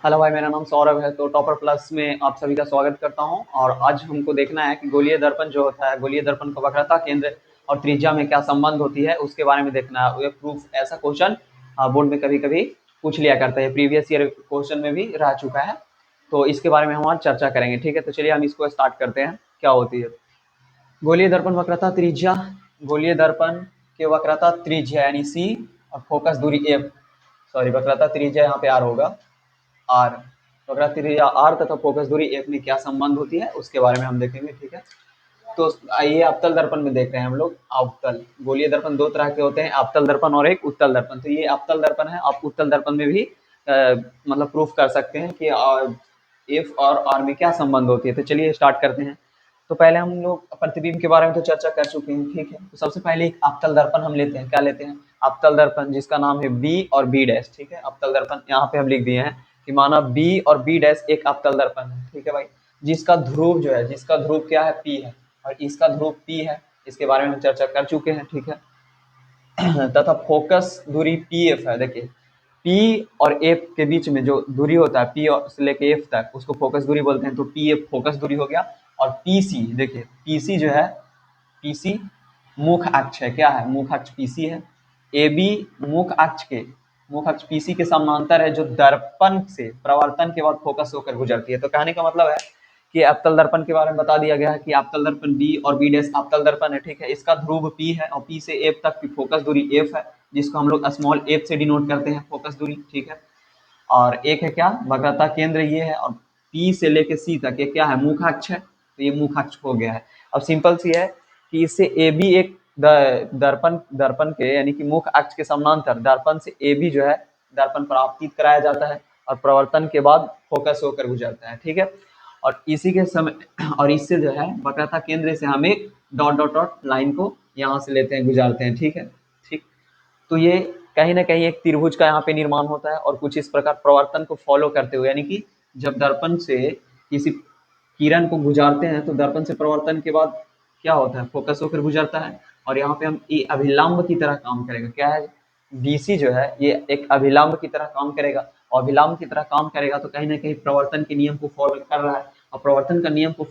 Hello भाई, मेरा नाम सौरभ है। तो टॉपर प्लस में आप सभी का स्वागत करता हूं। और आज हमको देखना है कि गोलीय दर्पण जो होता है, गोलीय दर्पण का वक्रता केंद्र और त्रिज्या में क्या संबंध होती है, उसके बारे में देखना है। ये प्रूफ ऐसा क्वेश्चन बोर्ड में कभी कभी पूछ लिया करता है, प्रीवियस ईयर क्वेश्चन में भी रह चुका है। तो इसके बारे में हम आज चर्चा करेंगे। ठीक है, तो चलिए हम इसको स्टार्ट करते हैं। क्या होती है गोलीय दर्पण वक्रता त्रिज्या? गोलीय दर्पण के वक्रता त्रिज्या यानी सी और फोकस दूरी एफ, सॉरी वक्रता त्रिज्या यहाँ पे आर होगा, आर। तो अगर त्रिज्या आर तथा फोकस दूरी एफ में क्या संबंध होती है उसके बारे में हम देखेंगे। ठीक है, तो आइए अवतल दर्पण में देख रहे हैं हम लोग। अवतल गोलीय दर्पण दो तरह के होते हैं, अवतल दर्पण और एक उत्तल दर्पण। तो ये अवतल दर्पण है। आप उत्तल दर्पण में भी मतलब प्रूफ कर सकते हैं कि एफ और आर में क्या संबंध होती है। तो चलिए स्टार्ट करते हैं। तो पहले हम लोग प्रतिबिंब के बारे में तो चर्चा कर चुके हैं। ठीक है, तो सबसे पहले एक अवतल दर्पण हम लेते हैं। क्या लेते हैं? अवतल दर्पण, जिसका नाम है बी और बी डैश। ठीक है, अवतल दर्पण यहाँ पे हम लिख दिए हैं कि माना बी और बी डैश एक अवतल दर्पण है। ठीक है भाई, जिसका ध्रुव जो है, जिसका ध्रुव क्या है? पी है, और इसका ध्रुव पी है। इसके बारे में हम चर्चा कर चुके हैं। ठीक है, तथा फोकस दूरी पी एफ है। देखिए, पी और एफ के बीच में जो दूरी होता है, पी से लेके एफ तक, उसको फोकस दूरी बोलते हैं। तो पी एफ फोकस दूरी हो गया। और पी सी, देखिए पी सी जो है, पी सी मुख अक्ष है। क्या है? मुख अक्ष पी सी है। ए बी मुख अक्ष पी सी के समांतर है, जो दर्पण से प्रवर्तन के बाद फोकस होकर गुजरती है। तो कहने का मतलब है कि अवतल दर्पण के बारे में बता दिया गया है कि अवतल दर्पण बी और बी डैश अवतल दर्पण है। ठीक है, इसका ध्रुव पी है और पी से एफ तक की फोकस दूरी एफ है, जिसको हम लोग स्मॉल एफ से डिनोट करते हैं, फोकस दूरी। ठीक है, और एक है क्या? वक्रता केंद्र ये है। और पी से लेके सी तक ये क्या है? मुखाक्ष है। तो ये मुखाक्ष हो गया है। अब सिंपल सी है कि इससे ए बी एक दर्पण दर्पण के यानी कि मुख अक्ष के समानांतर दर्पण से ए बी जो है दर्पण पर आपतित कराया जाता है और प्रवर्तन के बाद फोकस होकर गुजरता है। ठीक है, और इसी के समय और इससे जो है वक्रता केंद्र से हम एक डॉट डॉट डॉट लाइन को यहाँ से लेते हैं, गुजारते हैं। ठीक है, ठीक। तो ये कहीं ना कहीं एक त्रिभुज का यहाँ पे निर्माण होता है, और कुछ इस प्रकार प्रवर्तन को फॉलो करते हुए, यानी कि जब दर्पण से किसी किरण को गुजारते हैं तो दर्पण से प्रवर्तन के बाद क्या होता है? फोकस होकर गुजरता है। और यहाँ पे हम ये अभिलंब की तरह काम करेगा। क्या है? बीसी जो है ये एक अभिलंब की तरह काम करेगा, और अभिलंब की तरह काम करेगा तो कहीं ना कहीं प्रवर्तन के नियम को फॉलो कर रहा है। और प्रवर्तन का नियम को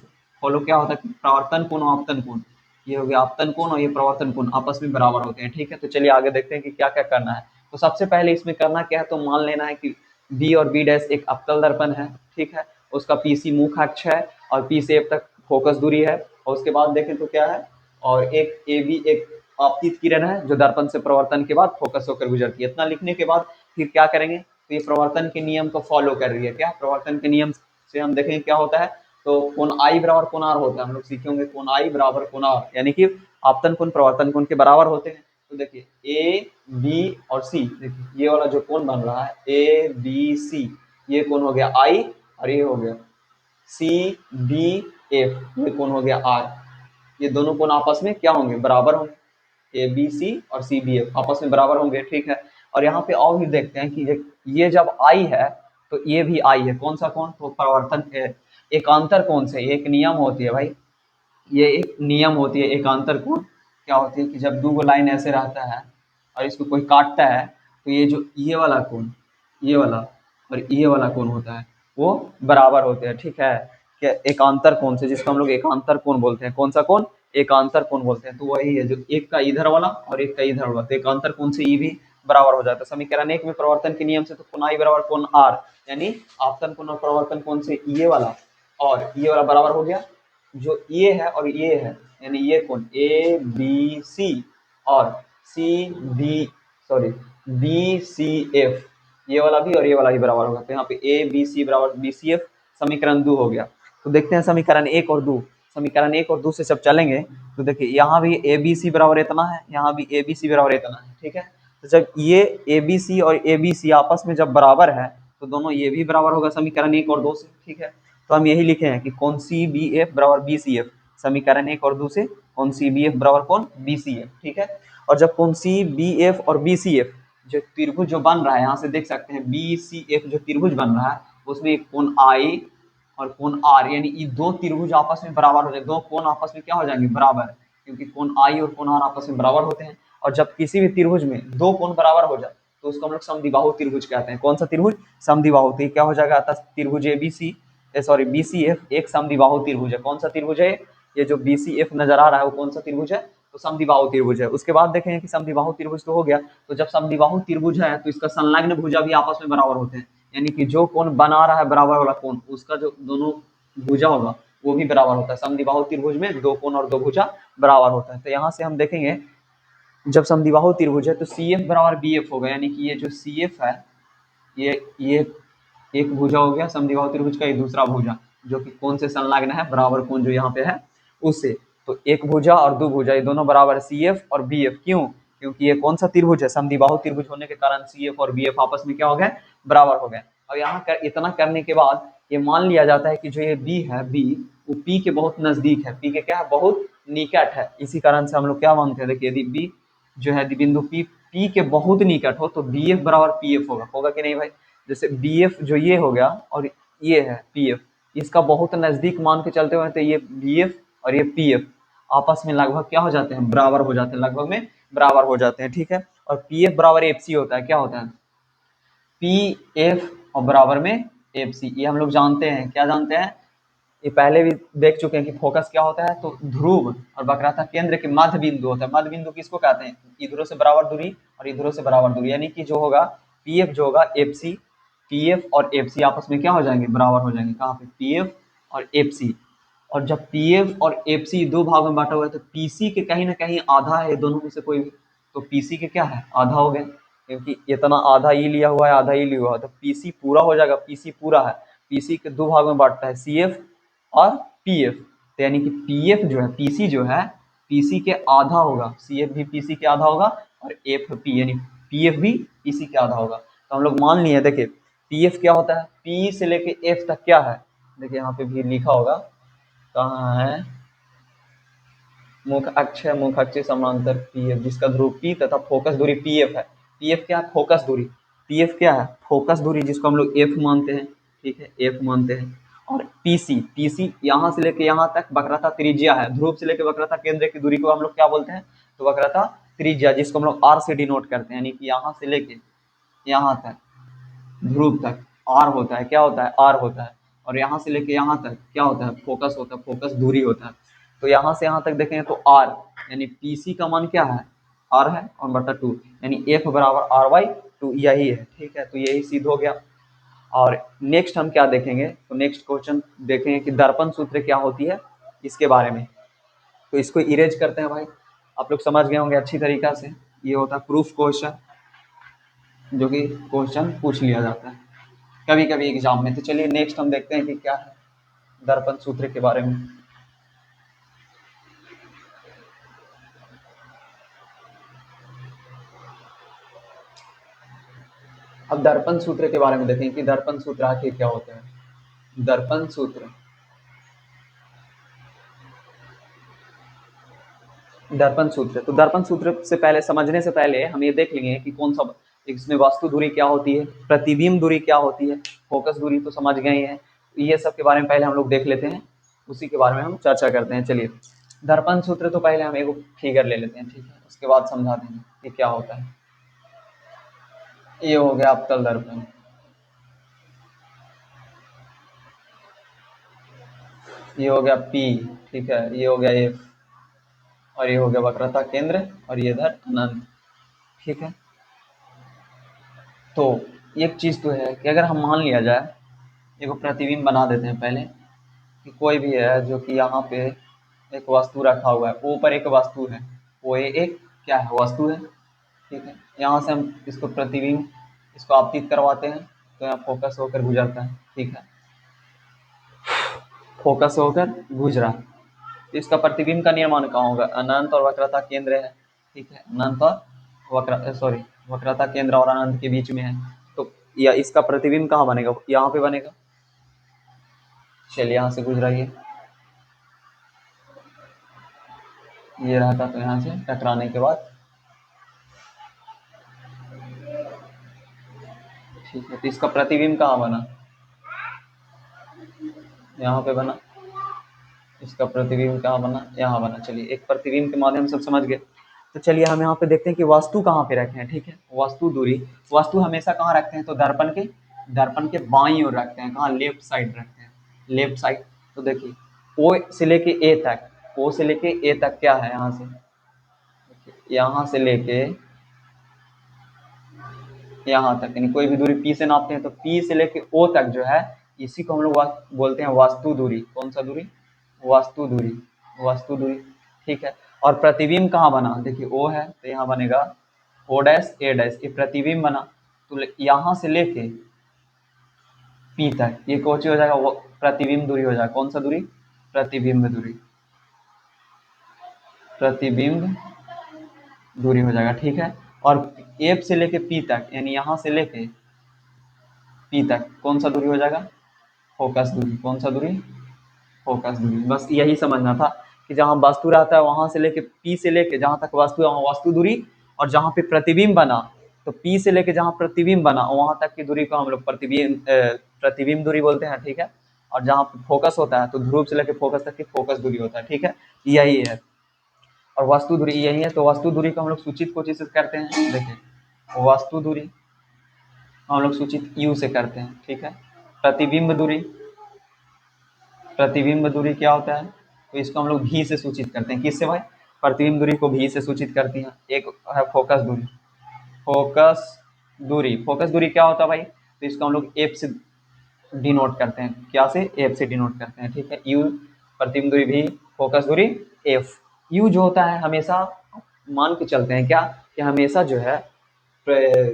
फॉलो क्या होता है कि प्रवर्तन कोण और आपतन कोण, ये हो गया आपतन कोण और ये प्रवर्तन कोण आपस में बराबर होते हैं। ठीक है, तो चलिए आगे देखते हैं कि क्या क्या करना है। तो सबसे पहले इसमें करना क्या है, तो मान लेना है कि बी और बी डैश एक अवतल दर्पण है। ठीक है, उसका पीसी मुख अक्ष है और पी से एफ तक फोकस दूरी है। और उसके बाद देखें तो क्या है, और एक ए बी एक आपतित किरण है जो दर्पण से प्रवर्तन के बाद फोकस होकर गुजरती है। इतना लिखने के बाद फिर क्या करेंगे, तो ये प्रवर्तन के नियम को फॉलो कर रही है। क्या प्रवर्तन के नियम से हम देखेंगे क्या होता है, तो कोण आई बराबर कोण आर होता है। हम लोग सीखे होंगे कोण आई बराबर कोण आर, यानी कि आपतन कोण प्रवर्तन कोण के बराबर होते हैं। तो देखिए ए बी और सी, देखिए ये वाला जो कोण बन रहा है ए बी सी, ये कोण हो गया आई, और ये हो गया सी बी एफ, ये कोण हो गया आर। ये दोनों कोण आपस में क्या होंगे? बराबर होंगे। ए बी सी और सी बी एफ आपस में बराबर होंगे। ठीक है, और यहाँ पे और भी देखते हैं कि ये जब आई है तो ये भी आई है। कौन सा कोण? तो प्रवर्तन एकांतर कोण से एक नियम होती है भाई, ये एक नियम होती है एकांतर कोण। क्या होती है कि जब दो लाइन ऐसे रहता है और इसको कोई काटता है, तो ये जो ये वाला कोण, ये वाला और ये वाला कोण होता है वो बराबर होते हैं। ठीक है, क्या एकांतर कोण से, जिसको हम लोग एकांतर कोण बोलते हैं। कौन सा कोण? एकांतर कोण बोलते हैं। तो वही है जो एक का इधर वाला और एक का इधर वाला, तो एकांतर कोण से ये भी बराबर हो जाता है। समीकरण एक में प्रवर्तन के नियम से तो कोण आई बराबर कोण आर, यानी आपतन कोण और प्रवर्तन कोण से ये वाला और ये वाला बराबर हो गया। जो ये है और ये है, यानी ये कोण ए बी सी और C B, sorry B C F, ये वाला भी और ये वाला भी बराबर होगा। तो यहाँ पे ए बी सी बराबर बी सी एफ, समीकरण 2 हो गया। तो देखते हैं समीकरण 1 और 2। समीकरण 1 और 2 से जब चलेंगे तो देखिए यहाँ भी ए बी सी बराबर इतना है, यहाँ भी ए बी सी बराबर इतना है। ठीक है, तो जब ये ए बी सी और ए बी सी आपस में जब बराबर है तो दोनों ये भी बराबर होगा समीकरण 1 और 2 से। ठीक है, तो हम यही लिखे हैं कि कौन सी बी एफ बराबर बी सी एफ, समीकरण 1 और 2 से कौन सी बी एफ बराबर कौन बी सी एफ। ठीक है, और जब कौन सी बी एफ और बी सी एफ जो त्रिभुज जो बन रहा है, यहाँ से देख सकते हैं बी सी एफ जो त्रिभुज बन रहा है उसमें एक कोण आई और कोण आर, यानी ये दो त्रिभुज आपस में बराबर हो जाए, दो कोण आपस में क्या हो जाएंगे? बराबर, क्योंकि कोण आई और कोण आर आपस में बराबर होते हैं। और जब किसी भी त्रिभुज में दो कोण बराबर हो जाए तो उसको हम लोग समद्विबाहु त्रिभुज कहते हैं। कौन सा त्रिभुज? समद्विबाहु। तो क्या हो जाएगा? त्रिभुज एबीसी सॉरी बीसीएफ एक समद्विबाहु त्रिभुज है। कौन सा त्रिभुज है? ये जो बीसीएफ नजर आ रहा है वो कौन सा त्रिभुज है? तो समद्विबाहु त्रिभुज है। उसके बाद देखेंगे कि समद्विबाहु त्रिभुज तो हो गया, तो जब समद्विबाहु त्रिभुज है तो इसका संलग्न भुजा भी आपस में बराबर होते हैं, यानी कि जो कोण बना रहा है बराबर वाला कोण, उसका जो दोनों भुजा होगा वो भी बराबर होता है। समद्विबाहु त्रिभुज में दो कोण और दो भुजा बराबर होता है। तो यहाँ से हम देखेंगे जब समद्विबाहु त्रिभुज है तो सी एफ बराबर बी एफ होगा, यानी कि ये जो सी एफ है ये एक भुजा हो गया समद्विबाहु त्रिभुज का, ये दूसरा भुजा जो कि कोण से संलग्न है, बराबर कोण जो यहाँ पे है उससे। तो एक भुजा और दो भुजा ये दोनों बराबर है सी एफ और बी एफ। क्यों? क्योंकि ये कौन सा त्रिभुज है? समद्विबाहु त्रिभुज होने के कारण सी एफ और बी एफ आपस में क्या हो गए? बराबर हो गए। और यहाँ इतना करने के बाद ये मान लिया जाता है कि जो ये बी है, बी वो पी के बहुत नजदीक है, पी के क्या है? बहुत निकट है। इसी कारण से हम लोग क्या मानते हैं? देखिए यदि बी जो है बिंदु पी के बहुत निकट हो तो बी एफ बराबर पी एफ होगा कि नहीं भाई? जैसे बी एफ जो ये हो गया और ये है पी एफ, इसका बहुत नजदीक मान के चलते हुए तो ये बी एफ और ये पी एफ आपस में लगभग क्या हो जाते हैं? बराबर हो जाते हैं, लगभग में बराबर हो जाते हैं। ठीक है। और पी एफ बराबर एफ सी होता है। क्या होता है? पी एफ और बराबर में एफ सी, ये हम लोग जानते हैं। क्या जानते हैं? ये पहले भी देख चुके हैं कि फोकस क्या होता है, तो ध्रुव और वक्रता केंद्र के मध्य बिंदु होता है। मध्य बिंदु किसको कहते हैं? इधरों से बराबर दूरी और इधरों से बराबर दूरी, यानी कि जो होगा पी एफ जो होगा एफ सी, पी एफ और एफ सी आपस में क्या हो जाएंगे? बराबर हो जाएंगे। कहाँ पे? पी एफ और एफ सी। और जब पी एफ और एफ सी दो भागों में बांटा हुआ है तो पी सी के कहीं ना कहीं आधा है दोनों में से कोई भी, तो पी सी के क्या है? आधा हो गए, क्योंकि इतना आधा ई लिया हुआ है, आधा ई लिया हुआ है, तो पी सी पूरा हो जाएगा। पी सी पूरा है, पी सी के दो भागों में बांटता है, सी एफ और पी एफ। तो यानी कि पी एफ जो है, पी सी जो है पी सी के आधा होगा, सी एफ भी पी सी के आधा होगा और एफ पी यानी पी एफ भी पी सी के आधा होगा। तो हम लोग मान लिए, देखिए पी एफ क्या होता है? पी से लेके एफ तक क्या है? देखिए यहाँ पे भी लिखा होगा, कहाँ है? मुख अक्ष है, मुख अक्ष समांतर पी एफ जिसका ध्रुव पी तथा फोकस दूरी पी एफ है। पी एफ क्या है? फोकस दूरी। पी एफ क्या है? फोकस दूरी, जिसको हम लोग एफ मानते हैं। ठीक है, एफ मानते हैं। और पीसी, पीसी यहाँ से लेके यहाँ तक वक्रता त्रिज्या है। ध्रुव से लेके वक्रता केंद्र की दूरी को हम लोग क्या बोलते हैं? तो वक्रता त्रिज्या, जिसको हम लोग आर से डिनोट करते हैं, यानी कि यहाँ से लेके यहाँ तक ध्रुव तक आर होता है। क्या होता है? आर होता है। और यहाँ से लेके यहाँ तक क्या होता है? फोकस होता है, फोकस दूरी होता है। तो यहाँ से यहाँ तक देखें तो आर यानी पीसी का मान क्या है? आर है और बटा 2, यानी एफ बराबर आर बाई 2, यही है। ठीक है, तो यही सिद्ध हो गया। और नेक्स्ट हम क्या देखेंगे? तो नेक्स्ट क्वेश्चन देखेंगे कि दर्पण सूत्र क्या होती है, इसके बारे में। तो इसको इरेज करते हैं भाई, आप लोग समझ गए होंगे अच्छी तरीका से। ये होता है प्रूफ क्वेश्चन, जो कि क्वेश्चन पूछ लिया जाता है कभी कभी एग्जाम में। तो चलिए नेक्स्ट हम देखते हैं कि क्या है दर्पण सूत्र के बारे में। अब दर्पण सूत्र के बारे में देखें कि दर्पण सूत्र आखिर क्या होता है। दर्पण सूत्र, दर्पण सूत्र, तो दर्पण सूत्र से पहले समझने से पहले हम ये देख लेंगे कि कौन सा इसमें वस्तु दूरी क्या होती है, प्रतिबिंब दूरी क्या होती है, फोकस दूरी तो समझ गए हैं। ये सब के बारे में पहले हम लोग देख लेते हैं, उसी के बारे में हम चर्चा करते हैं। चलिए दर्पण सूत्र तो पहले हम एक फिगर ले लेते हैं, ठीक है, उसके बाद समझा देंगे कि क्या होता है। ये हो गया अवतल दर्पण, ये हो गया पी, ठीक है, ये हो गया एफ, और ये हो गया वक्रता केंद्र, और ये इधर अनंत। ठीक है, तो एक चीज तो है कि अगर हम मान लिया जाए, एक प्रतिबिंब बना देते हैं पहले कि कोई भी है जो कि यहाँ पे एक वस्तु रखा हुआ है, ऊपर एक वस्तु है, वो एक क्या है? वस्तु है। ठीक है, यहाँ से हम इसको प्रतिबिंब इसको आपतित करवाते हैं, तो यहाँ फोकस होकर गुजरता है। ठीक है, फोकस होकर गुजरा, तो इसका प्रतिबिंब का निर्माण कहाँ होगा? अनंत और वक्रता केंद्र है। ठीक है, अनंत और वक्रता केंद्र और अनंत के बीच में है, तो या इसका प्रतिबिंब कहाँ बनेगा? यहाँ पे बनेगा। चलिए यहाँ से गुजरा, ये रहता, तो यहाँ से टकराने के बाद, ठीक है, तो इसका प्रतिबिंब कहाँ बना? यहाँ पे बना। इसका प्रतिबिंब कहाँ बना? यहाँ बना। चलिए एक प्रतिबिंब के माध्यम से समझ गए। तो चलिए हम यहाँ पे देखते हैं कि वस्तु कहाँ पे रखे हैं। ठीक है, वस्तु दूरी, वस्तु हमेशा कहाँ रखते हैं, तो दर्पण के बाईं ओर रखते हैं। कहाँ, लेफ्ट साइड रखते हैं, लेफ्ट साइड। तो देखिए ओ से लेके ए तक, ओ से लेके ए तक क्या है, यहाँ से लेके यहाँ तक, यानी कोई भी दूरी पी से नापते हैं तो पी से लेके ओ तक जो है, इसी को हम लोग बोलते हैं वास्तु दूरी। कौन सा दूरी, वास्तु दूरी, वास्तु दूरी। ठीक है, और प्रतिबिंब कहाँ बना, देखिए ओ है तो यहाँ बनेगा ओ डैश ए डैश, ये प्रतिबिंब बना। तो यहाँ से लेके पी तक ये कौन सी हो जाएगा, वो प्रतिबिंब दूरी हो जाएगा। कौन सा दूरी, प्रतिबिंब दूरी, प्रतिबिंब दूरी हो जाएगा। ठीक है, और एफ से लेके पी तक, यानी यहाँ से लेके पी तक कौन सा दूरी हो जाएगा, फोकस दूरी। कौन सा दूरी, फोकस दूरी। बस यही समझना था कि जहाँ वस्तु रहता है वहां से लेके पी से लेके जहाँ तक वस्तु है वहाँ वस्तु दूरी, और जहाँ पे प्रतिबिंब बना तो पी से लेके जहाँ प्रतिबिंब बना वहां तक की दूरी को हम लोग प्रतिबिंब दूरी बोलते हैं। ठीक है, और जहाँ पे फोकस होता है तो ध्रुव से लेके फोकस तक की फोकस दूरी होता है। ठीक है, यही है, और वस्तु दूरी यही है। तो वस्तु दूरी को हम लोग सूचित कोशिश करते हैं। देखिए वस्तु दूरी हम लोग सूचित यू से करते हैं। ठीक है, प्रतिबिंब दूरी, प्रतिबिंब दूरी क्या होता है, तो इसको हम लोग भी से सूचित करते हैं। किससे भाई, प्रतिबिंब दूरी को भी से सूचित करती हैं। एक है फोकस दूरी, फोकस दूरी, फोकस दूरी क्या होता है भाई, तो इसको हम लोग एफ से डिनोट करते हैं। क्या से, एफ से डिनोट करते हैं। ठीक है, यू प्रतिबिंब दूरी भी, फोकस दूरी एफ। यू जो होता है हमेशा मान के चलते हैं क्या, कि हमेशा जो है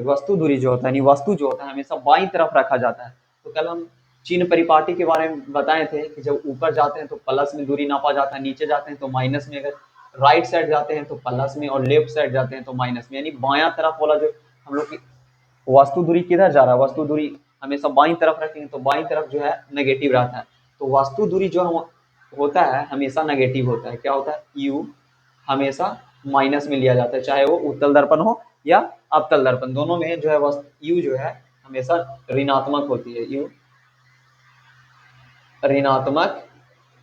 वस्तु दूरी जो होता है, यानी वस्तु जो होता है हमेशा बाईं तरफ रखा जाता है। तो कल हम चिन्ह परिपाटी के बारे में बताए थे कि जब ऊपर जाते हैं तो प्लस में दूरी नापा जाता है, नीचे जाते हैं तो माइनस में। अगर राइट साइड जाते हैं तो प्लस में, और लेफ्ट साइड जाते हैं तो माइनस में। यानी बायां तरफ वाला जो हम लोग की वस्तु दूरी किधर जा रहा है, वस्तु दूरी हमेशा बाईं तरफ रखेंगे तो बाईं तरफ जो है नेगेटिव रहता है। तो वस्तु दूरी जो हम होता है हमेशा नेगेटिव होता है। क्या होता है, यू हमेशा माइनस में लिया जाता है, चाहे वो उत्तल दर्पण हो या अवतल दर्पण, दोनों में जो है यू जो है हमेशा ऋणात्मक होती है। यू ऋणात्मक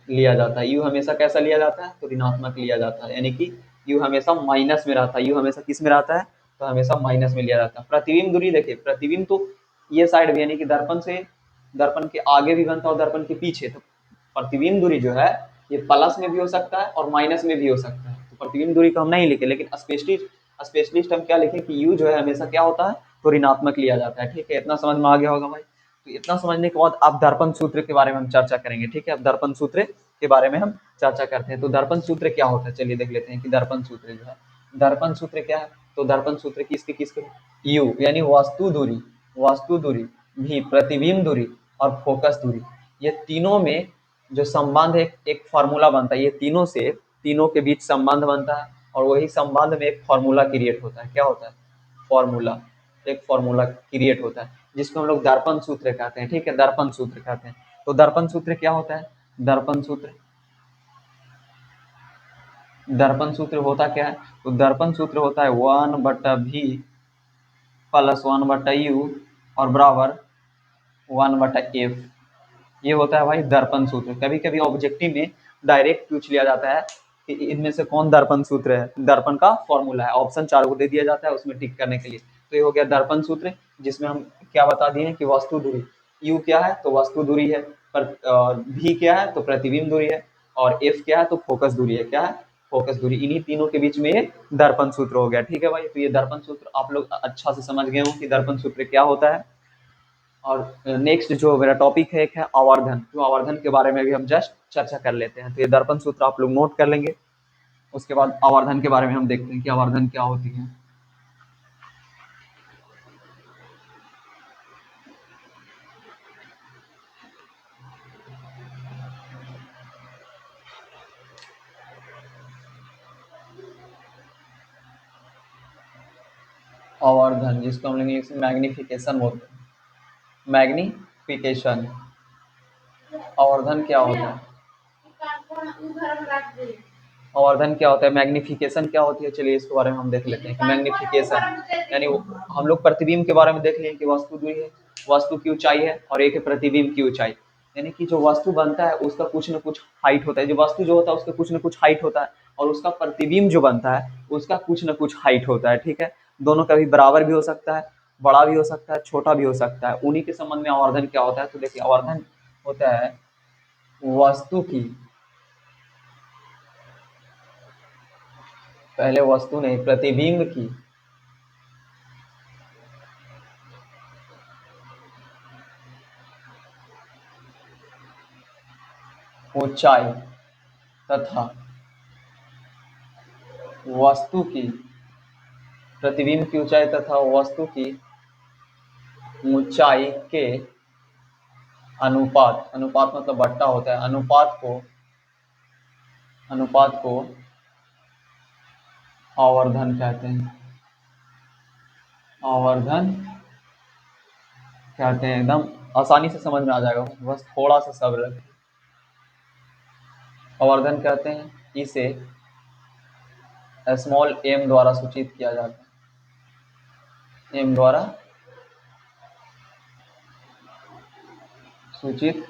लिया जाता है। यू हमेशा कैसा लिया जाता है, तो ऋणात्मक लिया जाता है, यानी कि यू हमेशा माइनस में रहता है। यू हमेशा किस में रहता है, तो हमेशा माइनस में लिया जाता है। प्रतिबिंब दूरी देखिए, प्रतिबिंब तो ये साइड भी, यानी कि दर्पण से, दर्पण के आगे भी बनता है और दर्पण के पीछे। तो प्रतिबिंब दूरी जो है ये प्लस में भी हो सकता है और माइनस में भी हो सकता है। तो प्रतिबिंब दूरी को हम नहीं लिखे, लेकिन स्पेशलिस्ट हम क्या लिखे कि यू जो है हमेशा क्या होता है, तो ऋणात्मक लिया जाता है। ठीक है, इतना समझ में आ गया होगा भाई। तो इतना समझने के बाद आप दर्पण सूत्र के बारे में हम चर्चा करेंगे। ठीक है, अब दर्पण सूत्र के बारे में हम चर्चा करते हैं। तो दर्पण सूत्र क्या होता है, चलिए देख लेते हैं कि दर्पण सूत्र जो है, दर्पण सूत्र क्या है। तो दर्पण सूत्र किसके यू, यानी वास्तु दूरी भी, प्रतिबिंब दूरी और फोकस दूरी, ये तीनों में जो संबंध है, एक फार्मूला बनता है। ये तीनों के बीच संबंध बनता है, और वही संबंध में एक फार्मूला क्रिएट होता है। क्या होता है, फार्मूला, एक फार्मूला क्रिएट होता है जिसको हम लोग दर्पण सूत्र कहते हैं। ठीक है, दर्पण सूत्र कहते हैं। तो दर्पण सूत्र क्या होता है, दर्पण सूत्र होता क्या है, तो दर्पण सूत्र होता है 1/v प्लस 1/u और बराबर 1/f। ये होता है भाई दर्पण सूत्र। कभी कभी ऑब्जेक्टिव में डायरेक्ट पूछ लिया जाता है कि इनमें से कौन दर्पण सूत्र है, दर्पण का फॉर्मूला है। ऑप्शन 4 को दे दिया जाता है उसमें टिक करने के लिए। तो ये हो गया दर्पण सूत्र, जिसमें हम क्या बता दिए कि वस्तु दूरी यू क्या है, तो वस्तु दूरी है, पर भी क्या है, तो प्रतिबिंब दूरी है, और एफ क्या है, तो फोकस दूरी है। क्या है, फोकस दूरी। इन्हीं तीनों के बीच में ये दर्पण सूत्र हो गया। ठीक है भाई, तो ये दर्पण सूत्र आप लोग अच्छा से समझ गए हो कि दर्पण सूत्र क्या होता है। और नेक्स्ट जो मेरा टॉपिक है एक है आवर्धन। तो आवर्धन के बारे में भी हम जस्ट चर्चा कर लेते हैं। तो ये दर्पण सूत्र आप लोग नोट कर लेंगे, उसके बाद आवर्धन के बारे में हम देखते हैं कि आवर्धन क्या होती है। आवर्धन जिसको हम इंग्लिश में मैग्निफिकेशन बोलते हैं, मैग्निफिकेशन। आवर्धन क्या होता है, आवर्धन क्या होता है, मैग्निफिकेशन क्या होती है, चलिए इसके बारे में हम देख लेते हैं कि मैग्निफिकेशन यानी हम लोग प्रतिबिंब के बारे में देख लें कि वस्तु दूरी है, वस्तु की ऊंचाई है, और एक है प्रतिबिंब की ऊंचाई। यानी कि जो वस्तु बनता है उसका कुछ न कुछ हाइट होता है, जो वस्तु जो होता है उसका कुछ न कुछ हाइट होता है, और उसका प्रतिबिंब जो बनता है उसका कुछ न कुछ हाइट होता है, ठीक है। दोनों कभी बराबर भी हो सकता है, बड़ा भी हो सकता है, छोटा भी हो सकता है। उन्हीं के संबंध में आवर्धन क्या होता है, तो देखिए आवर्धन होता है वस्तु की, पहले वस्तु नहीं, प्रतिबिंब की ऊंचाई तथा वस्तु की, प्रतिबिंब की ऊंचाई तथा वस्तु की ऊंचाई के अनुपात, अनुपात मतलब बट्टा होता है, अनुपात को आवर्धन कहते हैं, आवर्धन कहते हैं। एकदम आसानी से समझ में आ जाएगा, बस थोड़ा सा सब्र रखें। आवर्धन कहते हैं, इसे स्मॉल एम द्वारा सूचित किया जाता है, एम द्वारा सूचित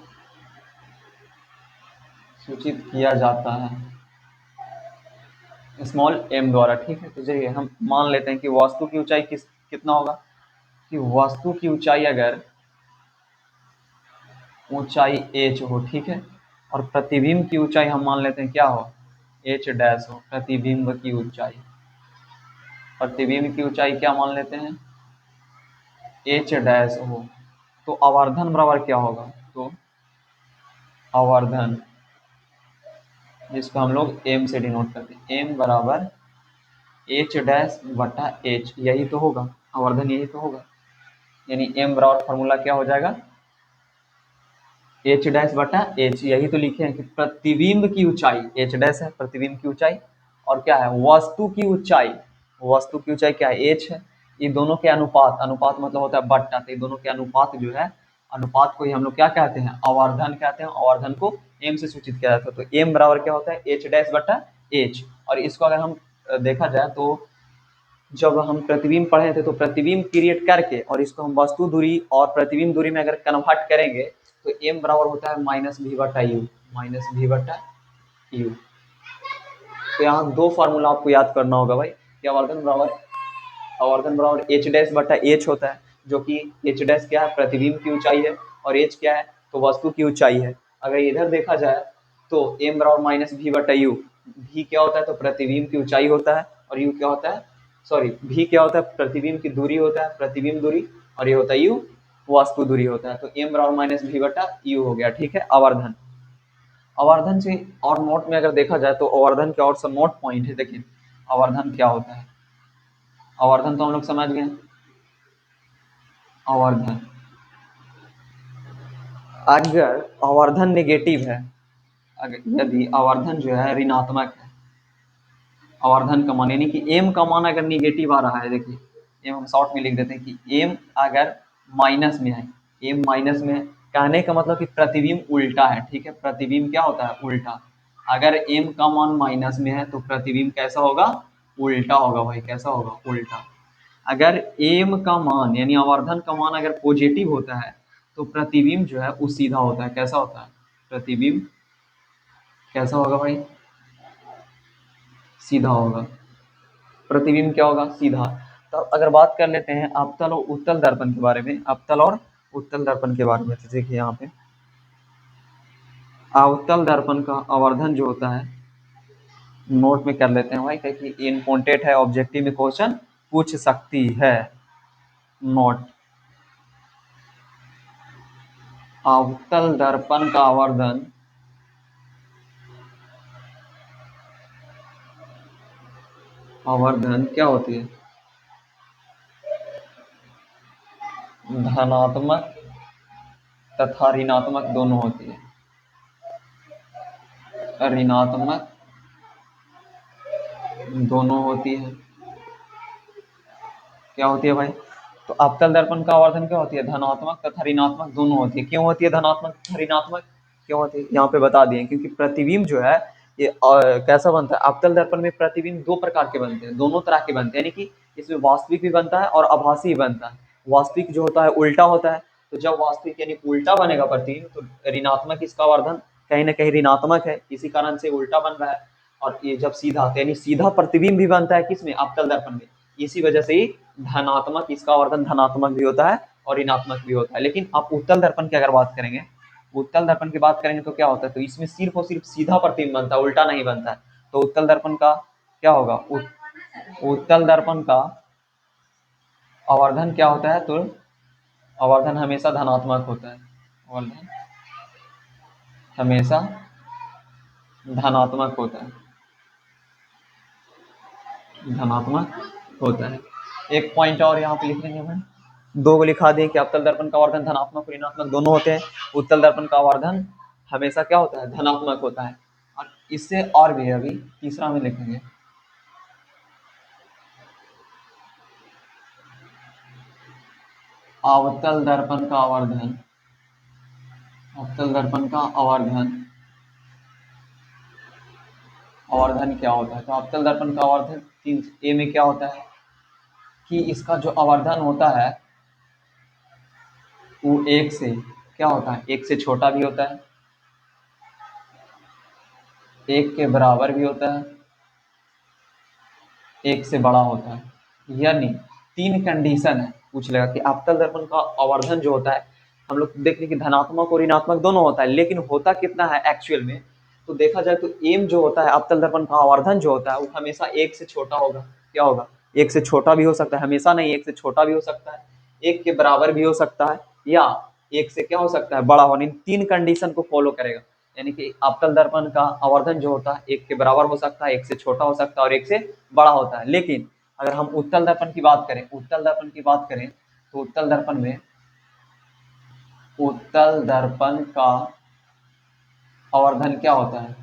सूचित किया जाता है, स्मॉल एम द्वारा, ठीक है। तो चलिए हम मान लेते हैं कि वस्तु की ऊंचाई कितना होगा, कि वस्तु की ऊंचाई अगर ऊंचाई h हो, ठीक है, और प्रतिबिंब की ऊंचाई हम मान लेते हैं क्या हो, h डैश हो, प्रतिबिंब की ऊंचाई, प्रतिबिंब की ऊंचाई क्या मान लेते हैं, h डैश हो, तो आवर्धन बराबर क्या होगा, तो आवर्धन जिसको हम लोग m से डिनोट करते हैं, m बराबर h डैश बटा h, यही तो होगा आवर्धन, यही तो होगा। यानी m बराबर फॉर्मूला क्या हो जाएगा, h डैश बटा h, यही तो लिखे हैं कि प्रतिबिंब की ऊंचाई, h डैश है प्रतिबिंब की ऊंचाई, और क्या है वस्तु की ऊंचाई, वस्तु की ऊंचाई क्या है h है, ये दोनों के अनुपात, अनुपात मतलब होता है बट्टा, तो ये दोनों के अनुपात जो है, अनुपात को ही हम लोग क्या कहते हैं, आवर्धन कहते हैं। आवर्धन को m से सूचित किया जाता है, तो m बराबर क्या होता है h डैश बटा h। और इसको अगर हम देखा जाए तो जब हम प्रतिबिंब पढ़े थे तो प्रतिबिंब क्रिएट करके और इसको हम वस्तु दूरी और प्रतिबिंब दूरी में अगर कन्वर्ट करेंगे तो m बराबर होता है माइनस भी बटा यू, माइनस भी बटा यू। तो यहाँ दो फार्मूला आपको याद करना होगा भाई, कि आवर्धन बराबर एच डैश बटा एच होता है, जो कि एच डैश क्या है, प्रतिबिंब की ऊंचाई है, और एच क्या है, तो वस्तु की ऊंचाई है। अगर इधर देखा जाए तो m बराबर माइनस भी बटा यू, भी क्या होता है, तो प्रतिबिंब की ऊंचाई होता है, और यू क्या होता है, सॉरी भी क्या होता है, प्रतिबिंब की दूरी होता है, प्रतिबिंब दूरी, और ये होता है यू, वस्तु दूरी होता है। तो m बराबर माइनस भी बटा यू हो गया, ठीक है। आवर्धन, आवर्धन से और नोट में अगर देखा जाए तो आवर्धन के और सब नोट पॉइंट है, देखिए आवर्धन क्या होता है, आवर्धन तो हम लोग समझ गए। आवर्धन, अगर आवर्धन नेगेटिव है, अगर यदि आवर्धन जो है ऋणात्मक है, आवर्धन का मान यानी कि m का मान अगर निगेटिव आ रहा है, देखिए m हम शॉर्ट में लिख देते हैं कि m अगर माइनस में है, m माइनस में है, कहने का मतलब कि प्रतिबिंब उल्टा है, ठीक है। प्रतिबिंब क्या होता है, उल्टा। अगर m का मान माइनस में है तो प्रतिबिंब कैसा होगा, उल्टा होगा भाई, कैसा होगा, उल्टा। अगर m का मान यानी आवर्धन का मान अगर पॉजिटिव होता है तो प्रतिबिंब जो है वो सीधा होता है, कैसा होता है, प्रतिबिंब कैसा होगा भाई, सीधा होगा, प्रतिबिंब क्या होगा, सीधा। तो अगर बात कर लेते हैं अवतल और उत्तल दर्पण के बारे में, अवतल और उत्तल दर्पण के बारे में, तो देखिए यहाँ पे अवतल दर्पण का आवर्धन जो होता है, नोट में कर लेते हैं भाई, क्योंकि इम्पोर्टेंट है, ऑब्जेक्टिव में क्वेश्चन पूछ सकती है। नोट, अवतल दर्पण का आवर्धन आवर्धन क्या होती है, धनात्मक तथा ऋणात्मक दोनों होती है, ऋणात्मक दोनों होती है, क्या होती है भाई, तो अवतल दर्पण का आवर्धन क्या होती है, धनात्मक तथा ऋणात्मक दोनों होती है। क्यों होती है धनात्मक तथा ऋणात्मक, क्यों होती है, यहाँ पे बता दिए, क्योंकि प्रतिबिंब जो है ये कैसा बनता है, अवतल दर्पण में प्रतिबिंब दो प्रकार के बनते हैं, दोनों तरह के बनते हैं, यानी कि इसमें वास्तविक भी बनता है और आभासी भी बनता है। वास्तविक जो होता है उल्टा होता है, तो जब वास्तविक यानी उल्टा बनेगा प्रतिबिंब तो ऋणात्मक इसका आवर्धन कहीं ना कहीं ऋणात्मक है, इसी कारण से उल्टा बन रहा है। और ये जब सीधा यानी सीधा प्रतिबिंब भी बनता है किसमें, अवतल दर्पण में, इसी वजह से ही धनात्मक इसका आवर्धन धनात्मक भी होता है और ऋणात्मक भी होता है। लेकिन आप उत्तल दर्पण की अगर बात करेंगे, उत्तल दर्पण की बात करेंगे तो क्या होता है, तो इसमें सिर्फ और सिर्फ सीधा प्रतिबिंब बनता है, उल्टा नहीं बनता है। तो उत्तल दर्पण का क्या होगा, उत्तल दर्पण का आवर्धन क्या होता है, तो आवर्धन हमेशा धनात्मक होता है, आवर्धन हमेशा धनात्मक होता है, धनात्मक होता है। एक पॉइंट और यहाँ पे लिख लेंगे भाई, दो को लिखा दिए कि अवतल दर्पण का आवर्धन धनात्मक और ऋणात्मक दोनों होते हैं। उत्तल दर्पण का आवर्धन हमेशा क्या होता है, धनात्मक होता है। और इससे और भी है, अभी तीसरा में लिखेंगे, अवतल दर्पण का आवर्धन, अवतल दर्पण का आवर्धन, आवर्धन क्या होता है, तो अवतल दर्पण का आवर्धन 3 में क्या होता है कि इसका जो आवर्धन होता है वो 1 से क्या होता है, 1 से छोटा भी होता है, 1 के बराबर भी होता है, 1 से बड़ा होता है। यानी 3 कंडीशन है, पूछ लेगा कि अवतल दर्पण का आवर्धन जो होता है, हम लोग देख लें कि धनात्मक और ऋणात्मक दोनों होता है, लेकिन होता कितना है एक्चुअल में, तो देखा जाए तो एम जो होता है अवतल दर्पण का आवर्धन जो होता है वो हमेशा 1 से छोटा होगा। क्या होगा, 1 से छोटा भी हो सकता है, हमेशा नहीं, 1 से छोटा भी हो सकता है, 1 के बराबर भी हो सकता है, या 1 से क्या हो सकता है, बड़ा होने। इन 3 कंडीशन को फॉलो करेगा। यानी कि अवतल दर्पण का आवर्धन जो होता है 1 के बराबर हो सकता है, 1 से छोटा हो सकता है और 1 से बड़ा होता है। लेकिन अगर हम उत्तल दर्पण की बात करें, उत्तल दर्पण की बात करें तो उत्तल दर्पण में, उत्तल दर्पण का आवर्धन क्या होता है,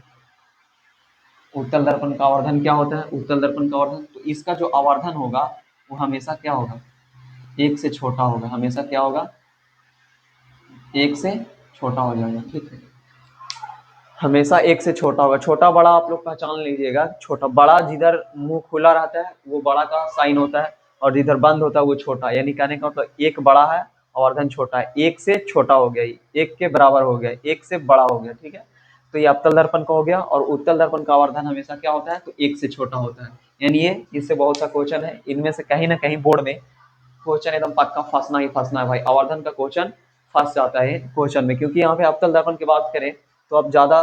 उत्तल दर्पण का आवर्धन क्या होता है, उत्तल दर्पण का आवर्धन, तो इसका जो आवर्धन होगा वो हमेशा क्या होगा, 1 से छोटा होगा, हमेशा क्या होगा, 1 से छोटा हो जाएगा। ठीक है, हमेशा 1 से छोटा होगा। छोटा बड़ा आप लोग पहचान लीजिएगा, छोटा बड़ा जिधर मुंह खुला रहता है वो बड़ा का साइन होता है, और जिधर बंद होता है वो छोटा। यानी कहने का मतलब एक बड़ा है आवर्धन छोटा है, 1 से छोटा हो गया, 1 के बराबर हो गया, 1 से बड़ा हो गया। ठीक है, तो ये अवतल दर्पण का हो गया। और उत्तल दर्पण का आवर्धन हमेशा क्या होता है, तो 1 से छोटा होता है। यानी ये इससे बहुत सा क्वेश्चन है, इनमें से कहीं ना कहीं बोर्ड में क्वेश्चन एकदम पक्का फंसना ही फंसना है भाई, आवर्धन का क्वेश्चन फंस जाता है क्वेश्चन में। क्योंकि यहाँ पे अवतल दर्पण की बात करें तो अब ज्यादा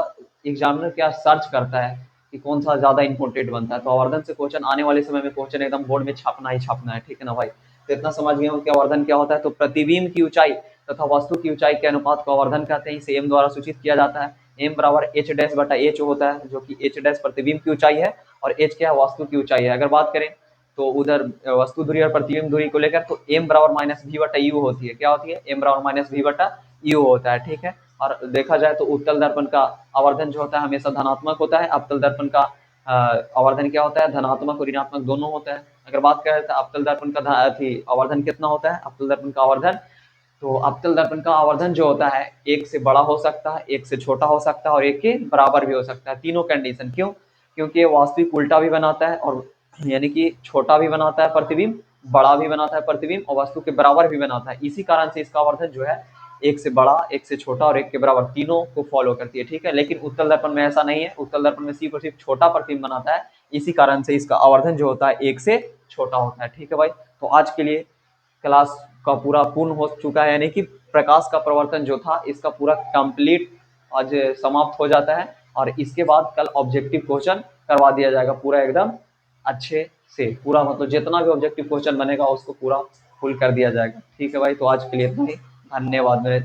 एग्जामिनर क्या सर्च करता है कि कौन सा ज्यादा इंपोर्टेंट बनता है, तो आवर्धन से क्वेश्चन आने वाले समय में क्वेश्चन एकदम बोर्ड में छापना ही छापना है। ठीक है ना भाई, तो इतना समझ गए हो कि आवर्धन क्या होता है। तो प्रतिबिंब की ऊंचाई तथा वस्तु की ऊंचाई के अनुपात को आवर्धन कहते हैं, इसे एम द्वारा सूचित किया जाता है। एम बराबर एच डैश बटा एच होता है, जो कि एच डैश प्रतिबिंब की ऊंचाई है और एच क्या है, वस्तु की ऊंचाई है। अगर बात करें तो उधर वस्तु दूरी और प्रतिबिंब दूरी को लेकर तो एम बराबर माइनस वी बटा यू होती है, क्या होती है, एम बराबर माइनस वी बटा यू होता है। ठीक है, और देखा जाए तो उत्तल दर्पण का आवर्धन जो होता है हमेशा धनात्मक होता है, अवतल दर्पण का आवर्धन क्या होता है, धनात्मक और ऋणात्मक दोनों होता है। अगर बात करें तो अवतल दर्पण का आवर्धन कितना होता है, अवतल दर्पण का आवर्धन, तो अवतल दर्पण का आवर्धन जो होता है 1 से बड़ा हो सकता है, 1 से छोटा हो सकता है और 1 के बराबर भी हो सकता है। तीनों कंडीशन क्यों, क्योंकि ये वास्तविक उल्टा भी बनाता है, और यानी कि छोटा भी बनाता है प्रतिबिंब, बड़ा भी बनाता है प्रतिबिंब और वस्तु के बराबर भी बनाता है। इसी कारण से इसका आवर्धन जो है 1 से बड़ा, 1 से छोटा और 1 के बराबर तीनों को फॉलो करती है। ठीक है, लेकिन उत्तल दर्पण में ऐसा नहीं है, उत्तल दर्पण में सिर्फ और सिर्फ छोटा प्रतिबिंब बनाता है, इसी कारण से इसका आवर्धन जो होता है 1 से छोटा होता है। ठीक है भाई, तो आज के लिए क्लास का पूरा पूर्ण हो चुका है, यानी कि प्रकाश का प्रवर्तन जो था इसका पूरा कंप्लीट आज समाप्त हो जाता है। और इसके बाद कल ऑब्जेक्टिव क्वेश्चन करवा दिया जाएगा पूरा एकदम अच्छे से, पूरा मतलब जितना भी ऑब्जेक्टिव क्वेश्चन बनेगा उसको पूरा फुल कर दिया जाएगा। ठीक है भाई, तो आज के लिए इतना ही, धन्यवाद मेरे